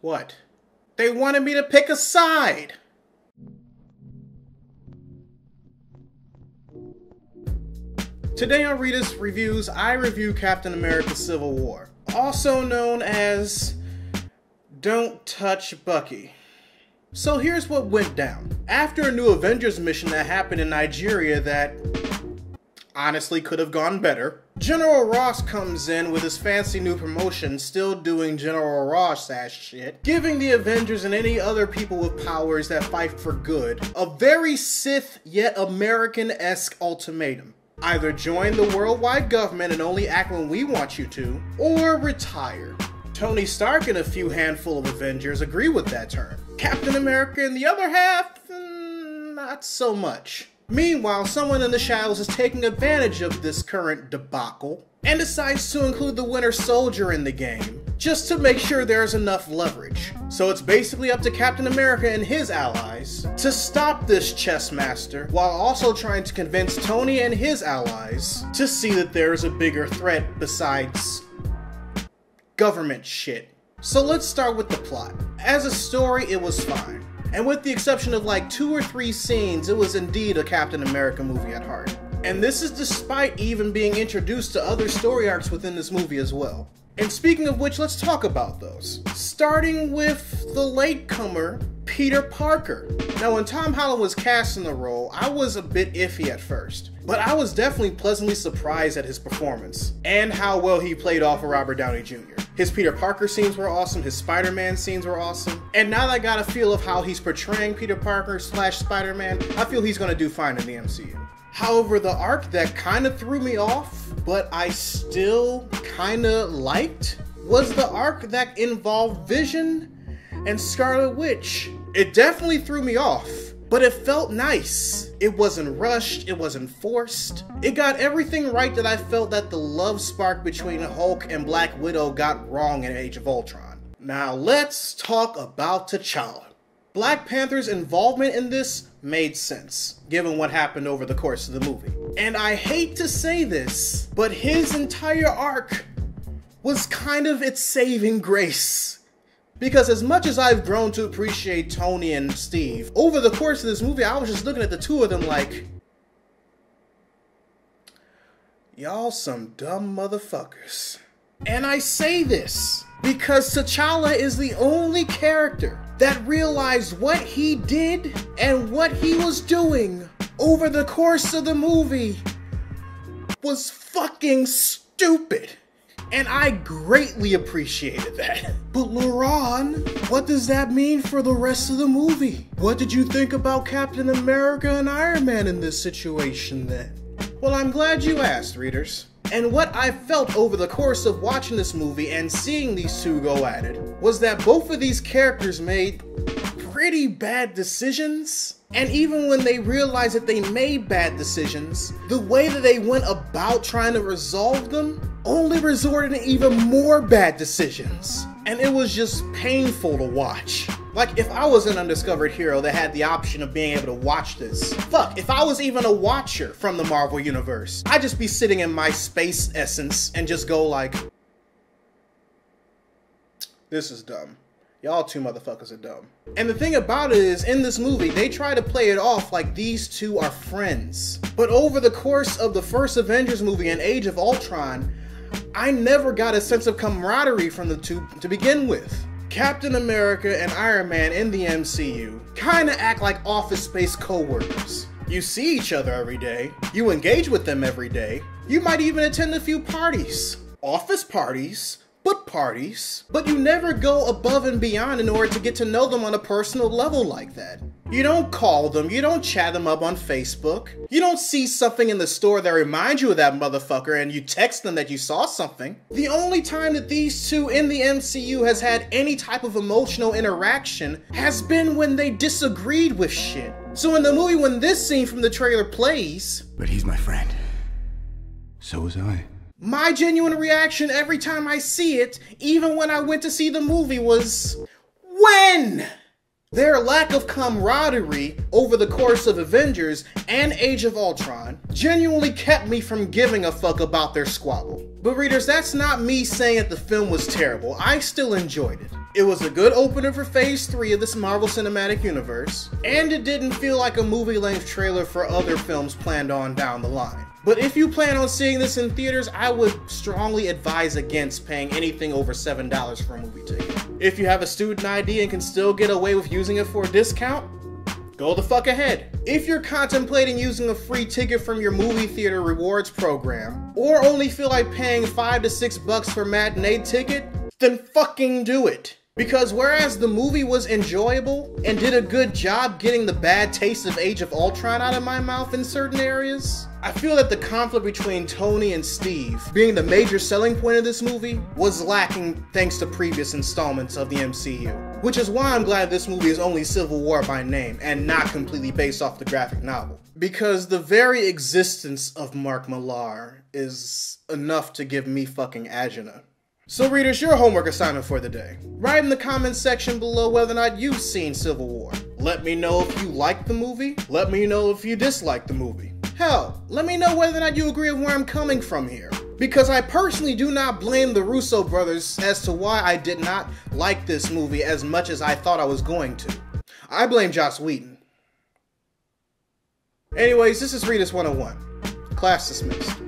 What? They wanted me to pick a side! Today on Readus Reviews, I review Captain America Civil War, also known as Don't Touch Bucky. So here's what went down. After a new Avengers mission that happened in Nigeria that honestly could have gone better, General Ross comes in with his fancy new promotion, still doing General Ross-ass shit, giving the Avengers and any other people with powers that fight for good a very Sith yet American-esque ultimatum. Either join the worldwide government and only act when we want you to, or retire. Tony Stark and a few handful of Avengers agree with that term. Captain America and the other half, not so much. Meanwhile, someone in the shadows is taking advantage of this current debacle and decides to include the Winter Soldier in the game, just to make sure there's enough leverage. So it's basically up to Captain America and his allies to stop this chess master, while also trying to convince Tony and his allies to see that there's a bigger threat besides government shit. So let's start with the plot. As a story, it was fine. And with the exception of like 2 or 3 scenes, it was indeed a Captain America movie at heart. And this is despite even being introduced to other story arcs within this movie as well. And speaking of which, let's talk about those. Starting with the latecomer, Peter Parker. Now when Tom Holland was cast in the role, I was a bit iffy at first. But I was definitely pleasantly surprised at his performance, and how well he played off of Robert Downey Jr. His Peter Parker scenes were awesome, his Spider-Man scenes were awesome, and now that I got a feel of how he's portraying Peter Parker / Spider-Man, I feel he's gonna do fine in the MCU. However, the arc that kinda threw me off, but I still kinda liked, was the arc that involved Vision and Scarlet Witch. It definitely threw me off, but it felt nice. It wasn't rushed, it wasn't forced. It got everything right that I felt that the love spark between Hulk and Black Widow got wrong in Age of Ultron. Now let's talk about T'Challa. Black Panther's involvement in this made sense, given what happened over the course of the movie. And I hate to say this, but his entire arc was kind of its saving grace. Because as much as I've grown to appreciate Tony and Steve, over the course of this movie, I was just looking at the two of them like, y'all some dumb motherfuckers. And I say this because T'Challa is the only character that realized what he did and what he was doing over the course of the movie was fucking stupid. And I greatly appreciated that. But Laron, what does that mean for the rest of the movie? What did you think about Captain America and Iron Man in this situation then? Well, I'm glad you asked, readers. And what I felt over the course of watching this movie and seeing these two go at it was that both of these characters made pretty bad decisions. And even when they realized that they made bad decisions, the way that they went about trying to resolve them only resorted to even more bad decisions. And it was just painful to watch. Like, if I was an undiscovered hero that had the option of being able to watch this, fuck, if I was even a watcher from the Marvel Universe, I'd just be sitting in my space essence and just go like, this is dumb. Y'all two motherfuckers are dumb. And the thing about it is, in this movie, they try to play it off like these two are friends. But over the course of the first Avengers movie and Age of Ultron, I never got a sense of camaraderie from the two to begin with. Captain America and Iron Man in the MCU kinda act like Office Space co-workers. You see each other every day, you engage with them every day, you might even attend a few parties. Office parties, but you never go above and beyond in order to get to know them on a personal level like that. You don't call them, you don't chat them up on Facebook, you don't see something in the store that reminds you of that motherfucker and you text them that you saw something. The only time that these two in the MCU has had any type of emotional interaction has been when they disagreed with shit. So in the movie, when this scene from the trailer plays, but he's my friend. So was I. My genuine reaction every time I see it, even when I went to see the movie, was, when? Their lack of camaraderie over the course of Avengers and Age of Ultron genuinely kept me from giving a fuck about their squabble. But readers, that's not me saying that the film was terrible. I still enjoyed it. It was a good opener for Phase 3 of this Marvel Cinematic Universe, and it didn't feel like a movie-length trailer for other films planned on down the line. But if you plan on seeing this in theaters, I would strongly advise against paying anything over $7 for a movie ticket. If you have a student ID and can still get away with using it for a discount, go the fuck ahead. If you're contemplating using a free ticket from your movie theater rewards program, or only feel like paying $5 to $6 for a matinee ticket, then fucking do it. Because whereas the movie was enjoyable and did a good job getting the bad taste of Age of Ultron out of my mouth in certain areas, I feel that the conflict between Tony and Steve, being the major selling point of this movie, was lacking thanks to previous installments of the MCU. Which is why I'm glad this movie is only Civil War by name and not completely based off the graphic novel. Because the very existence of Mark Millar is enough to give me fucking agina. So readers, your homework assignment for the day. Write in the comments section below whether or not you've seen Civil War. Let me know if you liked the movie. Let me know if you disliked the movie. Hell, let me know whether or not you agree with where I'm coming from here. Because I personally do not blame the Russo brothers as to why I did not like this movie as much as I thought I was going to. I blame Joss Whedon. Anyways, this is Readus 101. Class dismissed.